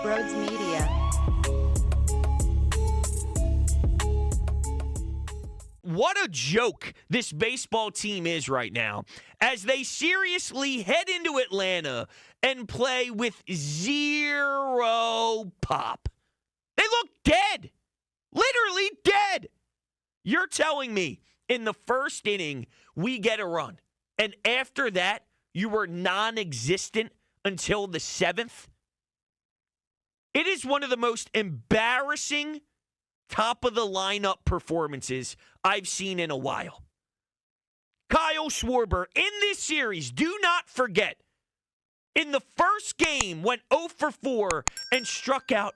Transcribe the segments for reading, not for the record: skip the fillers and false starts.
Brodes Media. What a joke this baseball team is right now as they seriously head into Atlanta and play with zero pop. They look dead. Literally dead. You're telling me in the first inning we get a run, and after that you were non-existent until the seventh? It is one of the most embarrassing top-of-the-lineup performances I've seen in a while. Kyle Schwarber, in this series, do not forget, in the first game, went 0 for 4 and struck out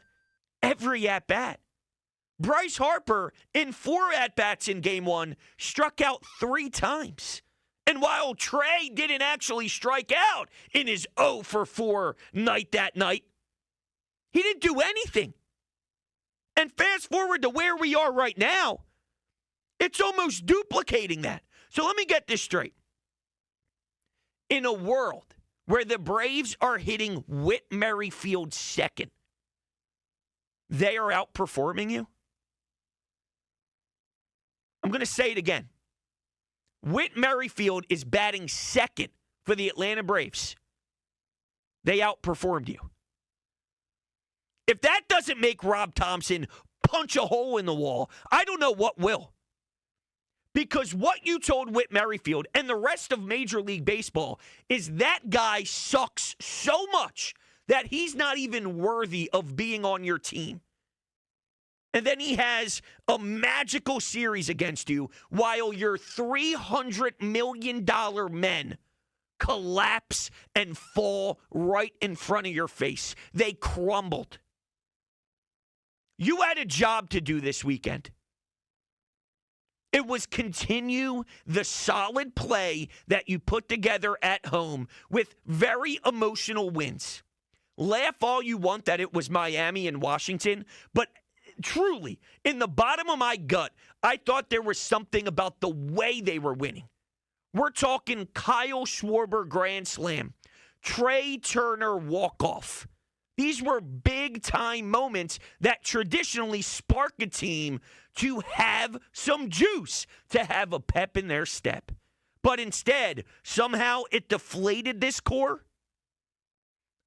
every at-bat. Bryce Harper, in 4 at-bats in Game 1, struck out 3 times. And while Trey didn't actually strike out in his 0 for 4 night that night, he didn't do anything. And fast forward to where we are right now, it's almost duplicating that. So let me get this straight. In a world where the Braves are hitting Whit Merrifield second, they are outperforming you? I'm going to say it again. Whit Merrifield is batting second for the Atlanta Braves. They outperformed you. If that doesn't make Rob Thompson punch a hole in the wall, I don't know what will. Because what you told Whit Merrifield and the rest of Major League Baseball is that guy sucks so much that he's not even worthy of being on your team. And then he has a magical series against you while your $300 million men collapse and fall right in front of your face. They crumbled. You had a job to do this weekend. It was continue the solid play that you put together at home with very emotional wins. Laugh all you want that it was Miami and Washington, but truly, in the bottom of my gut, I thought there was something about the way they were winning. We're talking Kyle Schwarber grand slam, Trey Turner walk-off. These were big-time moments that traditionally spark a team to have some juice, to have a pep in their step. But instead, somehow it deflated this core.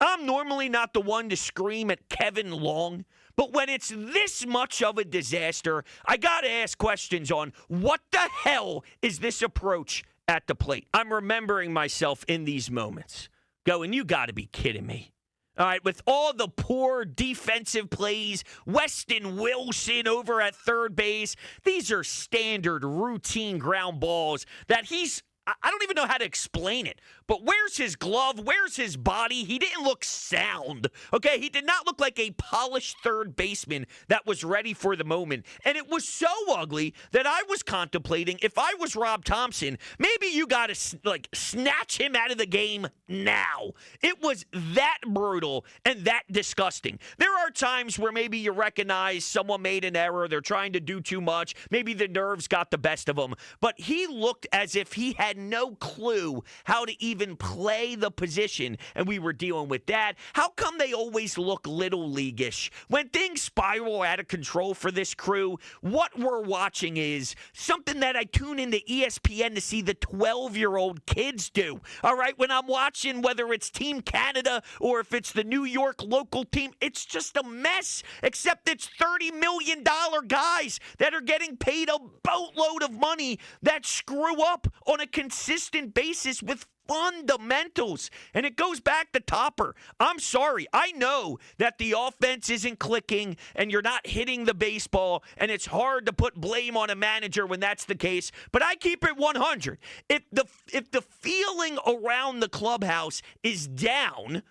I'm normally not the one to scream at Kevin Long, but when it's this much of a disaster, I got to ask questions on what the hell is this approach at the plate? I'm remembering myself in these moments, going, you got to be kidding me. All right, with all the poor defensive plays, Weston Wilson over at third base, these are standard routine ground balls that I don't even know how to explain it, but where's his glove? Where's his body? He didn't look sound, okay? He did not look like a polished third baseman that was ready for the moment. And it was so ugly that I was contemplating, if I was Rob Thompson, maybe you got to, snatch him out of the game now. It was that brutal and that disgusting. There are times where maybe you recognize someone made an error, they're trying to do too much, maybe the nerves got the best of him, but he looked as if he had no clue how to even play the position, and we were dealing with that. How come they always look little leaguish? When things spiral out of control for this crew, what we're watching is something that I tune into ESPN to see the 12-year-old kids do. All right, when I'm watching, whether it's Team Canada or if it's the New York local team, it's just a mess, except it's $30 million guys that are getting paid a boatload of money that screw up on a consistent basis with fundamentals. And it goes back to Topper. I'm sorry. I know that the offense isn't clicking and you're not hitting the baseball, and it's hard to put blame on a manager when that's the case, but I keep it 100. If the feeling around the clubhouse is down,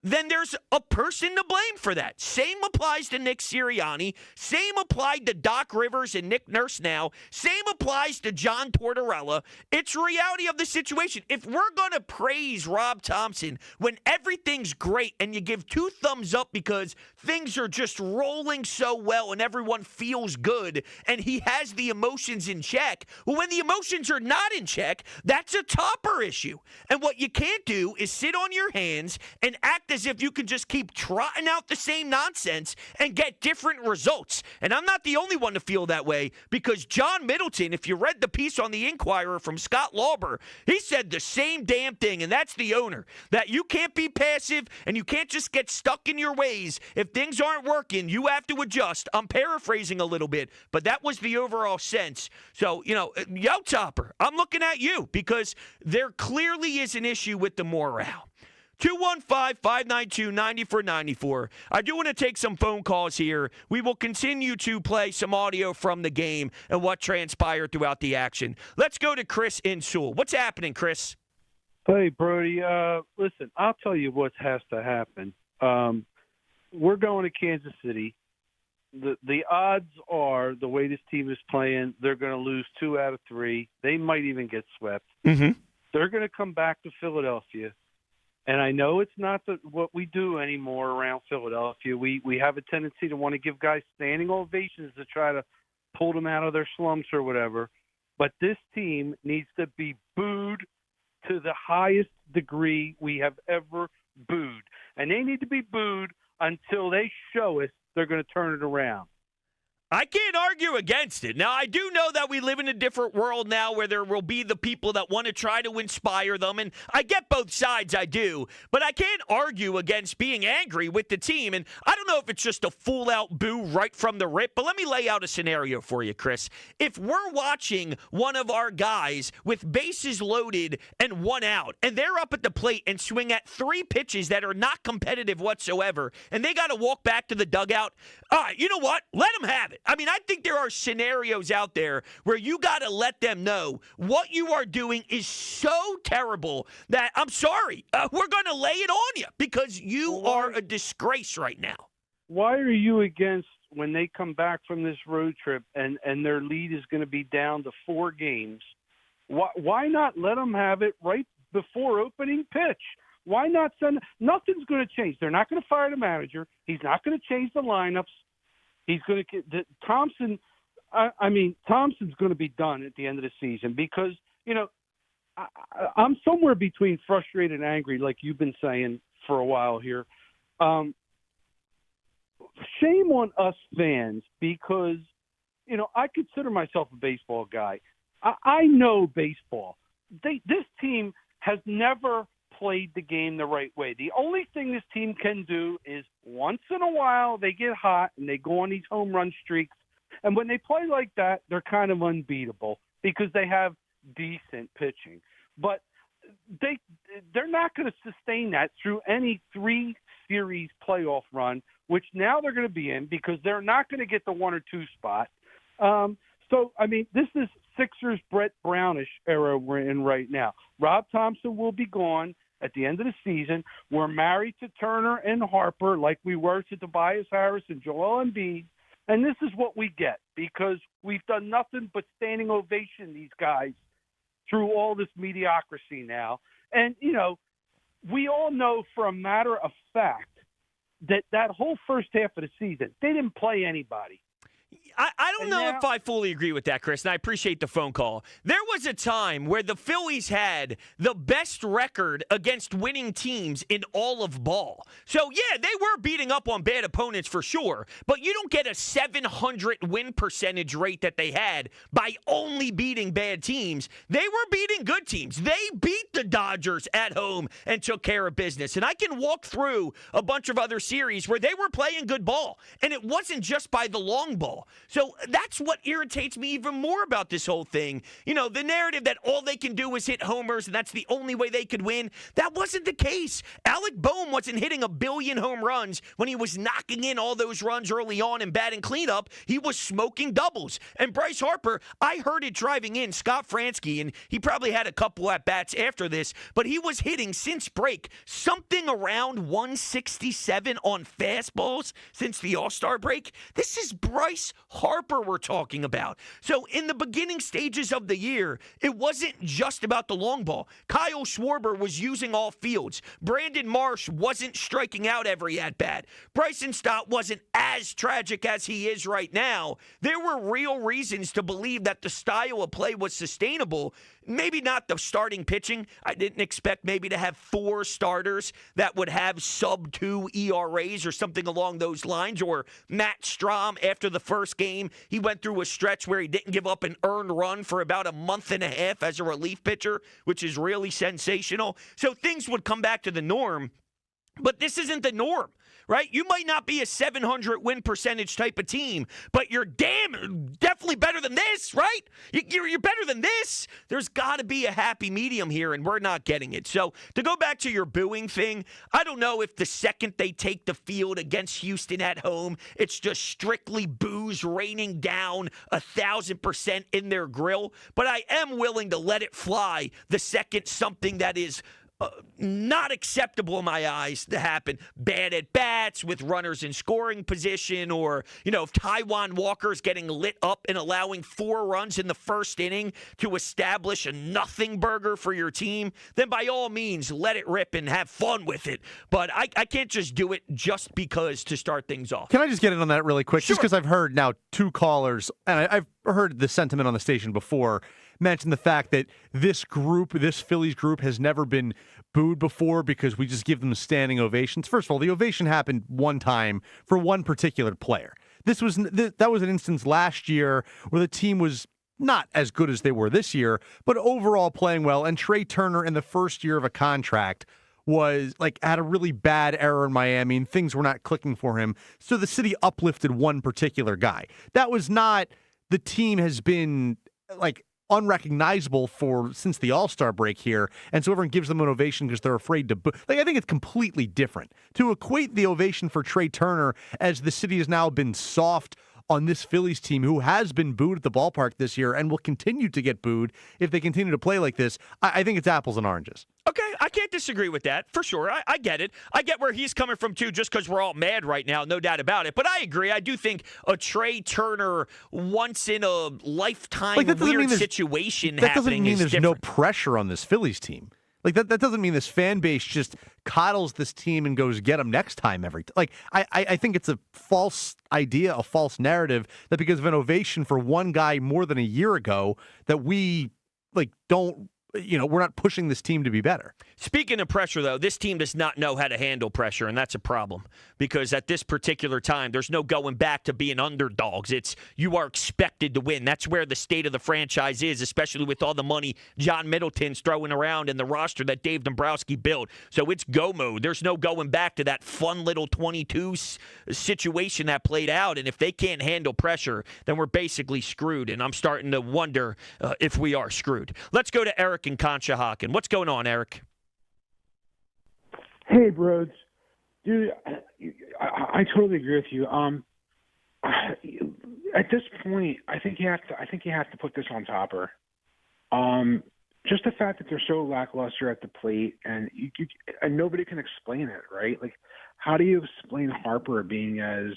then there's a person to blame for that. Same applies to Nick Sirianni. Same applied to Doc Rivers and Nick Nurse now. Same applies to John Tortorella. It's reality of the situation. If we're going to praise Rob Thompson when everything's great and you give 2 thumbs up because things are just rolling so well and everyone feels good and he has the emotions in check, well, when the emotions are not in check, that's a Topper issue. And what you can't do is sit on your hands and act act as if you can just keep trotting out the same nonsense and get different results. And I'm not the only one to feel that way, because John Middleton, if you read the piece on the Inquirer from Scott Lauber, he said the same damn thing, and that's the owner, that you can't be passive and you can't just get stuck in your ways. If things aren't working, you have to adjust. I'm paraphrasing a little bit, but that was the overall sense. So, Yo Topper, I'm looking at you because there clearly is an issue with the morale. 215-592-9494. I do want to take some phone calls here. We will continue to play some audio from the game and what transpired throughout the action. Let's go to Chris in Sewell. What's happening, Chris? Hey, Brody. Listen, I'll tell you what has to happen. We're going to Kansas City. The odds are, the way this team is playing, they're going to lose 2 out of 3. They might even get swept. Mm-hmm. They're going to come back to Philadelphia. And I know it's not what we do anymore around Philadelphia. We have a tendency to want to give guys standing ovations to try to pull them out of their slumps or whatever. But this team needs to be booed to the highest degree we have ever booed. And they need to be booed until they show us they're going to turn it around. I can't argue against it. Now, I do know that we live in a different world now where there will be the people that want to try to inspire them, and I get both sides, I do, but I can't argue against being angry with the team, and I don't know if it's just a full-out boo right from the rip, but let me lay out a scenario for you, Chris. If we're watching one of our guys with bases loaded and 1 out, and they're up at the plate and swing at 3 pitches that are not competitive whatsoever, and they got to walk back to the dugout, all right, you know what? Let them have it. I mean, I think there are scenarios out there where you got to let them know what you are doing is so terrible that, I'm sorry, we're going to lay it on you because you are a disgrace right now. Why are you against, when they come back from this road trip and their lead is going to be down to 4 games, why not let them have it right before opening pitch? Why not send – nothing's going to change. They're not going to fire the manager. He's not going to change the lineups. He's going to get Thompson. Thompson's going to be done at the end of the season because, I'm somewhere between frustrated and angry, like you've been saying for a while here. Shame on us fans because, I consider myself a baseball guy. I know baseball. This team has never played the game the right way. The only thing this team can do is once in a while they get hot and they go on these home run streaks. And when they play like that, they're kind of unbeatable because they have decent pitching. But they're not going to sustain that through any 3-series playoff run, which now they're going to be in because they're not going to get the 1 or 2 spot. This is Sixers Brett Brownish era we're in right now. Rob Thompson will be gone at the end of the season. We're married to Turner and Harper like we were to Tobias Harris and Joel Embiid. And this is what we get because we've done nothing but standing ovation these guys through all this mediocrity now. And, we all know for a matter of fact that whole first half of the season, they didn't play anybody. I don't know if I fully agree with that, Chris, and I appreciate the phone call. There was a time where the Phillies had the best record against winning teams in all of ball. So, yeah, they were beating up on bad opponents for sure, but you don't get a 700 win percentage rate that they had by only beating bad teams. They were beating good teams. They beat the Dodgers at home and took care of business. And I can walk through a bunch of other series where they were playing good ball, and it wasn't just by the long ball. So that's what irritates me even more about this whole thing. The narrative that all they can do is hit homers and that's the only way they could win. That wasn't the case. Alec Boehm wasn't hitting 1 billion home runs when he was knocking in all those runs early on and batting cleanup. He was smoking doubles. And Bryce Harper, I heard it driving in, Scott Fransky, and he probably had a couple at-bats after this, but he was hitting since break something around 167 on fastballs since the All-Star break. This is Bryce Harper we're talking about. So in the beginning stages of the year, it wasn't just about the long ball. Kyle Schwarber was using all fields. Brandon Marsh wasn't striking out every at-bat. Bryson Stott wasn't as tragic as he is right now. There were real reasons to believe that the style of play was sustainable. Maybe not the starting pitching. I didn't expect maybe to have 4 starters that would have sub-2 ERAs or something along those lines, or Matt Strahm after the first game. He went through a stretch where he didn't give up an earned run for about a month and a half as a relief pitcher, which is really sensational. So things would come back to the norm, but this isn't the norm. Right? You might not be a 700 win percentage type of team, but you're definitely better than this, right? You're better than this. There's got to be a happy medium here, and we're not getting it. So to go back to your booing thing, I don't know if the second they take the field against Houston at home, it's just strictly boos raining down 1,000% in their grill, but I am willing to let it fly the second something that is not acceptable in my eyes to happen. Bad at bats with runners in scoring position, or, if Taijuan Walker's getting lit up and allowing 4 runs in the first inning to establish a nothing burger for your team, then by all means, let it rip and have fun with it. But I can't just do it just because to start things off. Can I just get in on that really quick? Sure. Just because I've heard now 2 callers, and I've heard the sentiment on the station before, mention the fact that this Phillies group has never been booed before because we just give them standing ovations. First of all, the ovation happened one time for one particular player. That was an instance last year where the team was not as good as they were this year, but overall playing well. And Trey Turner, in the first year of a contract, had a really bad error in Miami, and things were not clicking for him. So the city uplifted one particular guy. That was not, the team has been unrecognizable since the All-Star break here, and so everyone gives them an ovation because they're afraid to boo. I think it's completely different. To equate the ovation for Trey Turner as the city has now been soft on this Phillies team who has been booed at the ballpark this year and will continue to get booed if they continue to play like this, I think it's apples and oranges. Okay, I can't disagree with that, for sure. I get it. I get where he's coming from, too, just because we're all mad right now, no doubt about it. But I agree. I do think a Trey Turner once-in-a-lifetime weird situation that happening doesn't mean there's different. no pressure on this Phillies team. That doesn't mean this fan base just coddles this team and goes get them next time I think it's a false idea, a false narrative that because of an ovation for one guy more than a year ago that we don't. We're not pushing this team to be better. Speaking of pressure, though, this team does not know how to handle pressure, and that's a problem because at this particular time, there's no going back to being underdogs. You are expected to win. That's where the state of the franchise is, especially with all the money John Middleton's throwing around in the roster that Dave Dombrowski built. So it's go mode. There's no going back to that fun little 22 situation that played out, and if they can't handle pressure, then we're basically screwed, and I'm starting to wonder if we are screwed. Let's go to Eric and Conshohocken. What's going on, Eric? Hey, Brodes. Dude, I totally agree with you. At this point, I think you have to put this on Topper. Just the fact that they're so lackluster at the plate, and and nobody can explain it, right? How do you explain Harper being as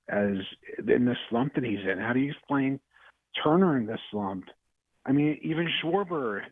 in the slump that he's in? How do you explain Turner in this slump? I mean, even Schwarber,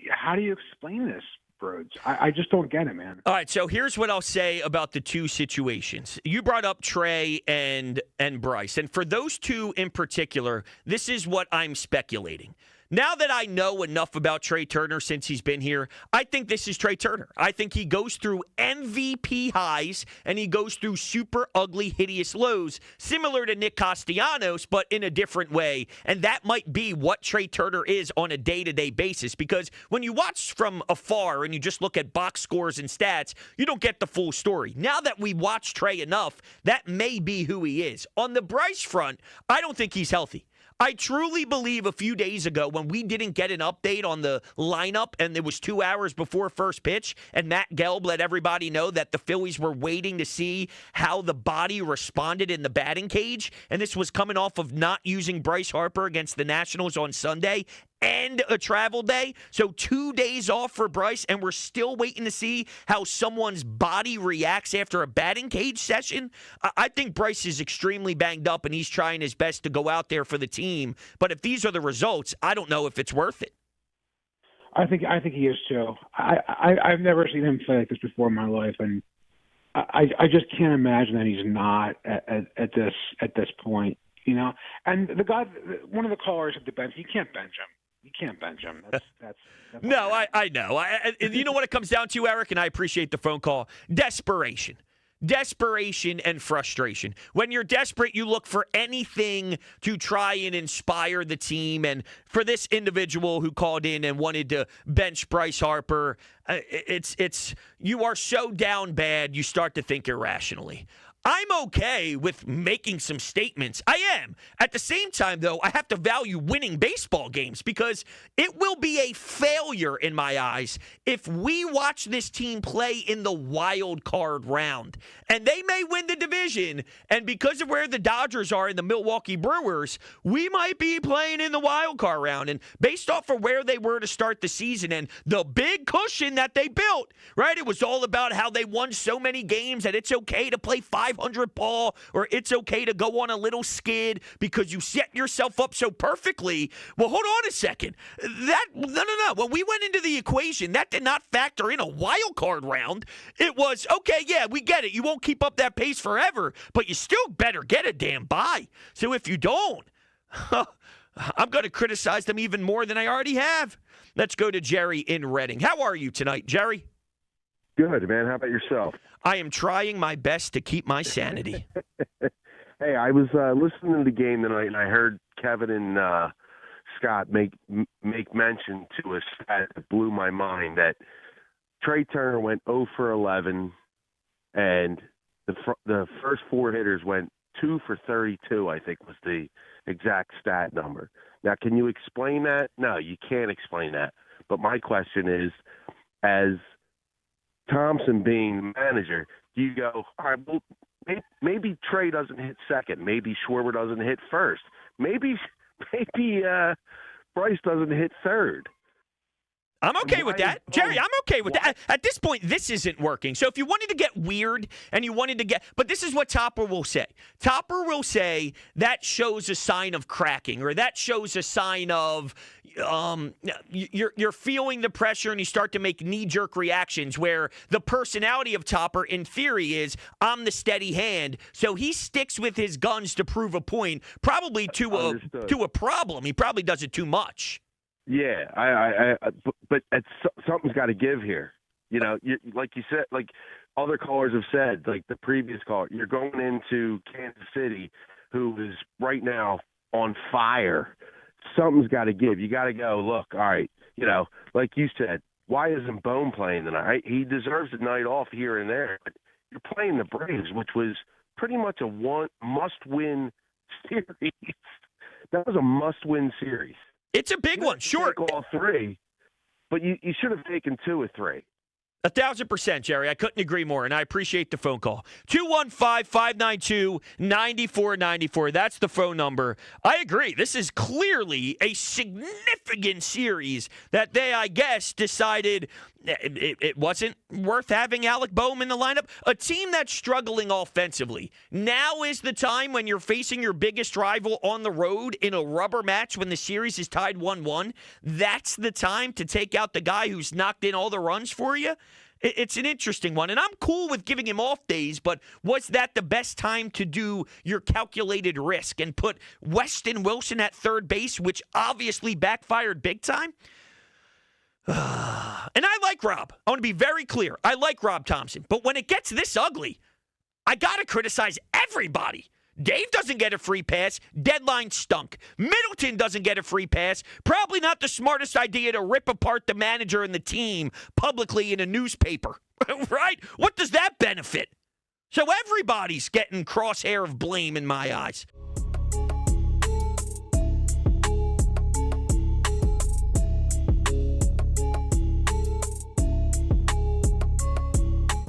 how do you explain this, Brodes? I just don't get it, man. All right, so here's what I'll say about the 2 situations. You brought up Trey and Bryce, and for those 2 in particular, this is what I'm speculating. Now that I know enough about Trey Turner since he's been here, I think this is Trey Turner. I think he goes through MVP highs and he goes through super ugly, hideous lows, similar to Nick Castellanos, but in a different way. And that might be what Trey Turner is on a day-to-day basis, because when you watch from afar and you just look at box scores and stats, you don't get the full story. Now that we watch Trey enough, that may be who he is. On the Bryce front, I don't think he's healthy. I truly believe a few days ago when we didn't get an update on the lineup and it was 2 hours before first pitch and Matt Gelb let everybody know that the Phillies were waiting to see how the body responded in the batting cage, and this was coming off of not using Bryce Harper against the Nationals on Sunday, and a travel day. So 2 days off for Bryce, and we're still waiting to see how someone's body reacts after a batting cage session. I think Bryce is extremely banged up, and he's trying his best to go out there for the team. But if these are the results, I don't know if it's worth it. I think he is too. I've never seen him play like this before in my life, and I just can't imagine that he's not at this point. You know, and the guy, one of the callers at the bench, you can't bench him. You can't bench him. That's no, I know. You know what it comes down to, Eric, and I appreciate the phone call. Desperation and frustration. When you're desperate, you look for anything to try and inspire the team. And for this individual who called in and wanted to bench Bryce Harper, it's you are so down bad, you start to think irrationally. I'm okay with making some statements. I am. At the same time, though, I have to value winning baseball games because it will be a failure in my eyes if we watch this team play in the wild card round. And they may win the division, and because of where the Dodgers are in the Milwaukee Brewers, we might be playing in the wild card round. And based off of where they were to start the season and the big cushion that they built, right? It was all about how they won so many games that it's okay to play 500 ball, or it's okay to go on a little skid because you set yourself up so perfectly. Well, hold on a second. No. When we went into the equation, that did not factor in a wild card round. It was, okay, yeah, we get it. You won't keep up that pace forever, but you still better get a damn bye. So if you don't, I'm going to criticize them even more than I already have. Let's go to Jerry in Reading. How are you tonight, Jerry? Good, man. How about yourself? I am trying my best to keep my sanity. Hey, I was listening to the game tonight, and I heard Kevin and Scott make mention to a stat that blew my mind, that Trey Turner went 0 for 11, and the first four hitters went 2 for 32, I think was the exact stat number. Now, can you explain that? No, you can't explain that. But my question is, as Thompson being the manager, do you go, all right, well, maybe Trey doesn't hit second, maybe Schwarber doesn't hit first, maybe Bryce doesn't hit third? I'm okay with that. Jerry, I'm okay with that. At this point, this isn't working. So if you wanted to get weird and you wanted to get – but this is what Topper will say. Topper will say that shows a sign of cracking, or that shows a sign of you're feeling the pressure and you start to make knee-jerk reactions, where the personality of Topper, in theory, is I'm the steady hand. So he sticks with his guns to prove a point, probably to a problem. He probably does it too much. Yeah, but something's got to give here. You know, like you said, like other callers have said, like the previous caller, you're going into Kansas City, who is right now on fire. Something's got to give. You got to go, look, all right, you know, like you said, why isn't Bone playing tonight? He deserves a night off here and there. But you're playing the Braves, which was pretty much a must-win series. That was a must-win series. It's a big one, sure. Take all three, but you should have taken 2 or 3. 1,000%, Jerry. I couldn't agree more, and I appreciate the phone call. 215-592-9494. That's the phone number. I agree. This is clearly a significant series that they, I guess, decided it wasn't worth having Alec Boehm in the lineup. A team that's struggling offensively. Now is the time, when you're facing your biggest rival on the road in a rubber match when the series is tied 1-1. That's the time to take out the guy who's knocked in all the runs for you. It's an interesting one, and I'm cool with giving him off days, but was that the best time to do your calculated risk and put Weston Wilson at third base, which obviously backfired big time? And I like Rob. I want to be very clear. I like Rob Thompson. But when it gets this ugly, I got to criticize everybody. Dave doesn't get a free pass. Deadline stunk. Middleton doesn't get a free pass. Probably not the smartest idea to rip apart the manager and the team publicly in a newspaper. Right? What does that benefit? So everybody's getting crosshair of blame in my eyes.